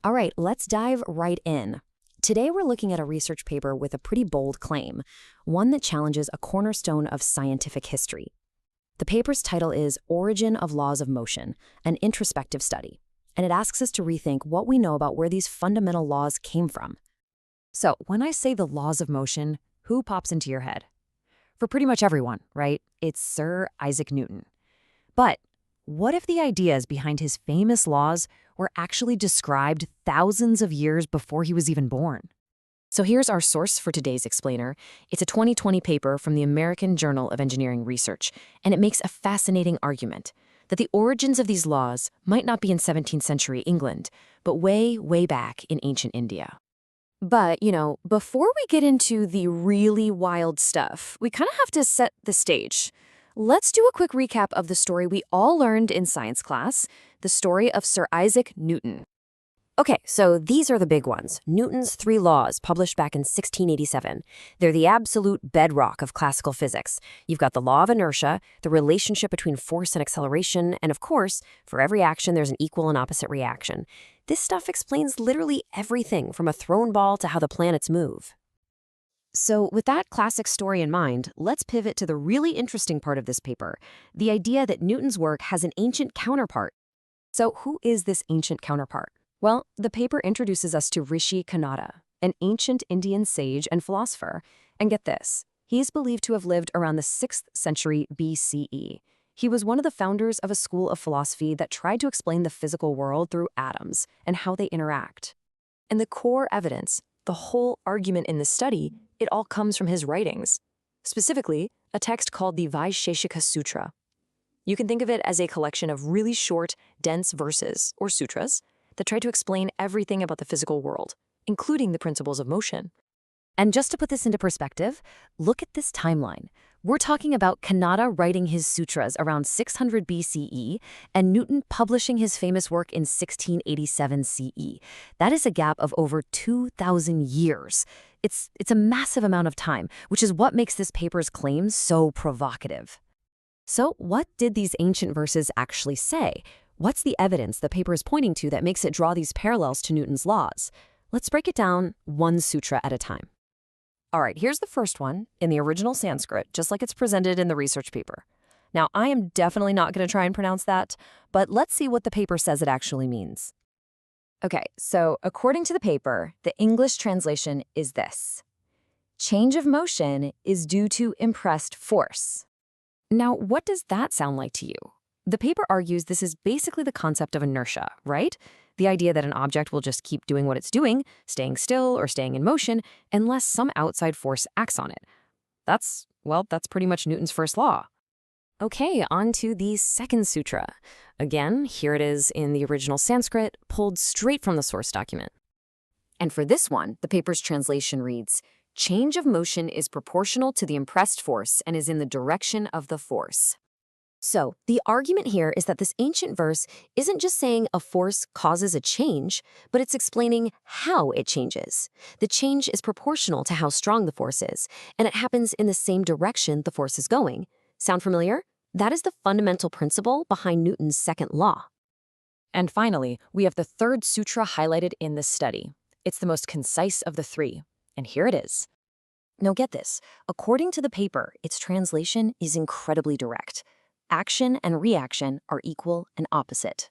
All right, let's dive right in. Today we're looking at a research paper with a pretty bold claim, one that challenges a cornerstone of scientific history. The paper's title is Origin of Laws of Motion, an Introspective Study, and it asks us to rethink what we know about where these fundamental laws came from. So, when I say the laws of motion, who pops into your head? For pretty much everyone, right? It's Sir Isaac Newton. But what if the ideas behind his famous laws were actually described thousands of years before he was even born? So here's our source for today's explainer. It's a 2020 paper from the American Journal of Engineering Research, and it makes a fascinating argument that the origins of these laws might not be in 17th century England, but way, way back in ancient India. But, before we get into the really wild stuff, we kind of have to set the stage. Let's do a quick recap of the story we all learned in science class, the story of Sir Isaac Newton. Okay, so these are the big ones. Newton's 3 laws, published back in 1687. They're the absolute bedrock of classical physics. You've got the law of inertia, the relationship between force and acceleration, and of course, for every action there's an equal and opposite reaction. This stuff explains literally everything from a thrown ball to how the planets move. So with that classic story in mind, let's pivot to the really interesting part of this paper, the idea that Newton's work has an ancient counterpart. So who is this ancient counterpart? Well, the paper introduces us to Rishi Kanada, an ancient Indian sage and philosopher. And get this, he is believed to have lived around the 6th century BCE. He was one of the founders of a school of philosophy that tried to explain the physical world through atoms and how they interact. And the core evidence, the whole argument in this study, it all comes from his writings. Specifically, a text called the Vaisheshika Sutra. You can think of it as a collection of really short, dense verses, or sutras, that try to explain everything about the physical world, including the principles of motion. And just to put this into perspective, look at this timeline. We're talking about Kanada writing his sutras around 600 BCE and Newton publishing his famous work in 1687 CE. That is a gap of over 2,000 years. It's a massive amount of time, which is what makes this paper's claims so provocative. So what did these ancient verses actually say? What's the evidence the paper is pointing to that makes it draw these parallels to Newton's laws? Let's break it down one sutra at a time. All right, here's the first one in the original Sanskrit, just like it's presented in the research paper. Now, I am definitely not going to try and pronounce that, but let's see what the paper says it actually means. Okay, so according to the paper, the English translation is this: change of motion is due to impressed force. Now, what does that sound like to you? The paper argues this is basically the concept of inertia, right? The idea that an object will just keep doing what it's doing, staying still or staying in motion, unless some outside force acts on it. That's pretty much Newton's first law. Okay, on to the second sutra. Again, here it is in the original Sanskrit, pulled straight from the source document. And for this one, the paper's translation reads, change of motion is proportional to the impressed force and is in the direction of the force. So, the argument here is that this ancient verse isn't just saying a force causes a change, but it's explaining how it changes. The change is proportional to how strong the force is, and it happens in the same direction the force is going. Sound familiar? That is the fundamental principle behind Newton's second law. And finally, we have the third sutra highlighted in this study. It's the most concise of the 3, and here it is. Now get this, according to the paper, its translation is incredibly direct. Action and reaction are equal and opposite.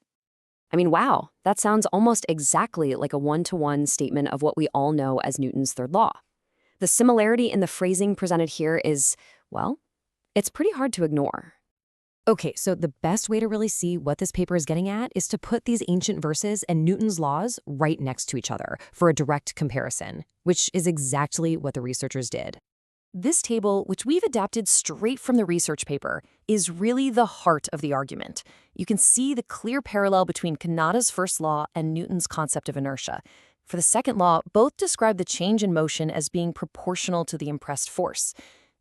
I mean, wow, that sounds almost exactly like a one-to-one statement of what we all know as Newton's third law. The similarity in the phrasing presented here is, well, it's pretty hard to ignore. Okay, so the best way to really see what this paper is getting at is to put these ancient verses and Newton's laws right next to each other for a direct comparison, which is exactly what the researchers did. This table, which we've adapted straight from the research paper, is really the heart of the argument. You can see the clear parallel between Kanada's first law and Newton's concept of inertia. For the second law, both describe the change in motion as being proportional to the impressed force.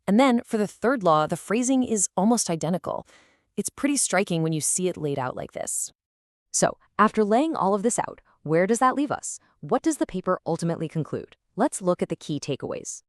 And then, for the third law, the phrasing is almost identical. It's pretty striking when you see it laid out like this. So, after laying all of this out, where does that leave us? What does the paper ultimately conclude? Let's look at the key takeaways.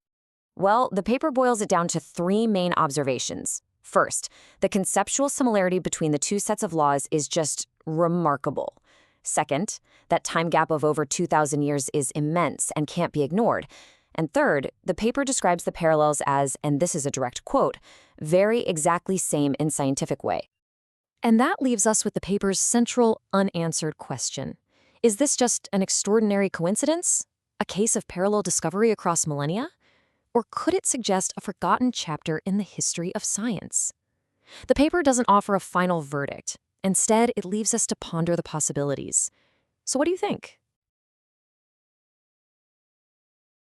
Well, the paper boils it down to 3 main observations. First, the conceptual similarity between the 2 sets of laws is just remarkable. Second, that time gap of over 2,000 years is immense and can't be ignored. And third, the paper describes the parallels as, and this is a direct quote, very exactly same in scientific way. And that leaves us with the paper's central unanswered question. Is this just an extraordinary coincidence? A case of parallel discovery across millennia? Or could it suggest a forgotten chapter in the history of science? The paper doesn't offer a final verdict. Instead, it leaves us to ponder the possibilities. So what do you think?